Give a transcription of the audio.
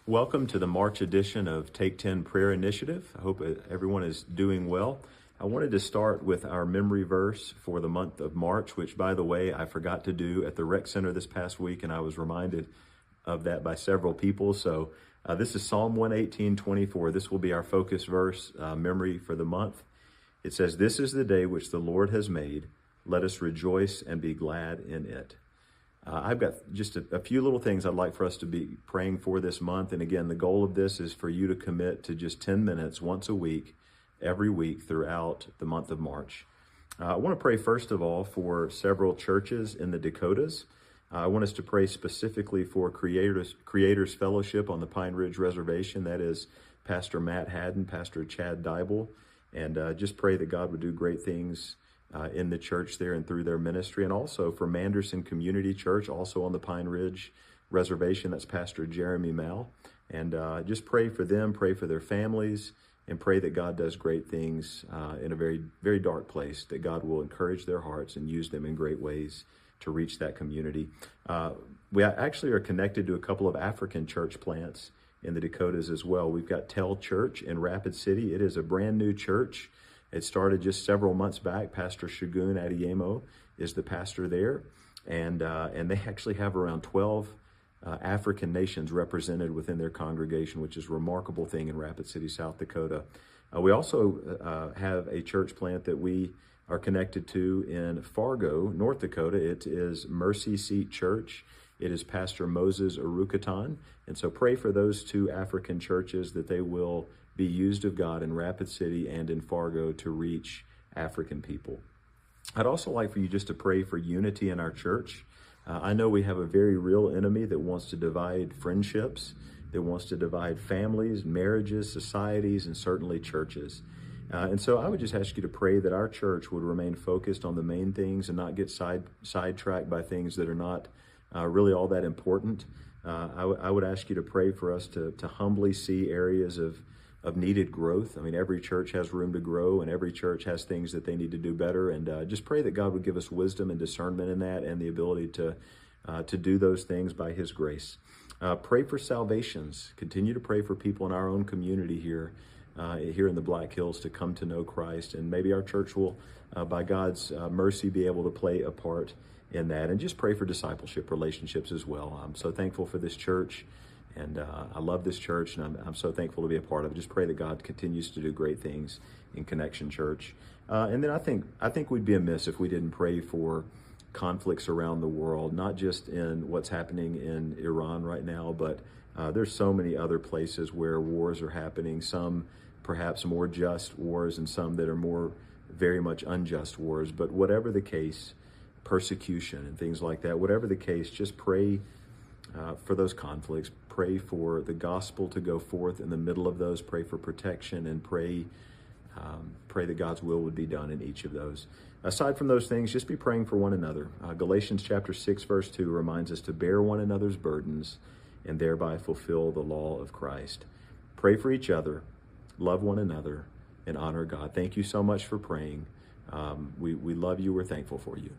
Welcome to the March edition of Take 10 Prayer Initiative. I hope everyone is doing well. I wanted to start with our memory verse for the month of March, which, by the way, I forgot to do at the rec center this past week, and I was reminded of that by several people. So this is Psalm 118:24. This will be our focus verse memory for the month. It says, "This is the day which the Lord has made. Let us rejoice and be glad in it." I've got just a few little things I'd like for us to be praying for this month. And again, the goal of this is for you to commit to just 10 minutes once a week, every week throughout the month of March. I want to pray first of all for several churches in the Dakotas. I want us to pray specifically for Creators Fellowship on the Pine Ridge Reservation. That is Pastor Matt Haddon, Pastor Chad Dybel, and just pray that God would do great things in the church there and through their ministry. And also for Manderson Community Church, also on the Pine Ridge Reservation. That's Pastor Jeremy Mal. And just pray for them, pray for their families, and pray that God does great things in a very, very dark place, that God will encourage their hearts and use them in great ways to reach that community. We actually are connected to a couple of African church plants in the Dakotas as well. We've got Tell Church in Rapid City. It is a brand new church. It started just several months back. Pastor Shagun Adeyemo is the pastor there, and they actually have around 12 African nations represented within their congregation, which is a remarkable thing in Rapid City, South Dakota. We also have a church plant that we are connected to in Fargo, North Dakota. It is Mercy Seat Church. It is Pastor Moses Arukatan. And so pray for those two African churches that they will be used of God in Rapid City and in Fargo to reach African people. I'd also like for you just to pray for unity in our church. I know we have a very real enemy that wants to divide friendships, that wants to divide families, marriages, societies, and certainly churches. And so I would just ask you to pray that our church would remain focused on the main things and not get sidetracked by things that are not really all that important. I would ask you to pray for us to humbly see areas of needed growth. I mean, every church has room to grow, and every church has things that they need to do better. And just pray that God would give us wisdom and discernment in that, and the ability to do those things by His grace. Pray for salvations. Continue to pray for people in our own community here in the Black Hills to come to know Christ. And maybe our church will, by God's mercy, be able to play a part in that. And just pray for discipleship relationships as well. I'm so thankful for this church. And I love this church, and I'm so thankful to be a part of it. Just pray that God continues to do great things in Connection Church. And then I think we'd be amiss if we didn't pray for conflicts around the world, not just in what's happening in Iran right now, but there's so many other places where wars are happening, some perhaps more just wars and some that are more very much unjust wars. But whatever the case, persecution and things like that, whatever the case, just pray for those conflicts. Pray for the gospel to go forth in the middle of those. Pray for protection, and pray that God's will would be done in each of those. Aside from those things, just be praying for one another. Galatians chapter 6, verse 2 reminds us to bear one another's burdens and thereby fulfill the law of Christ. Pray for each other, love one another, and honor God. Thank you so much for praying. We love you. We're thankful for you.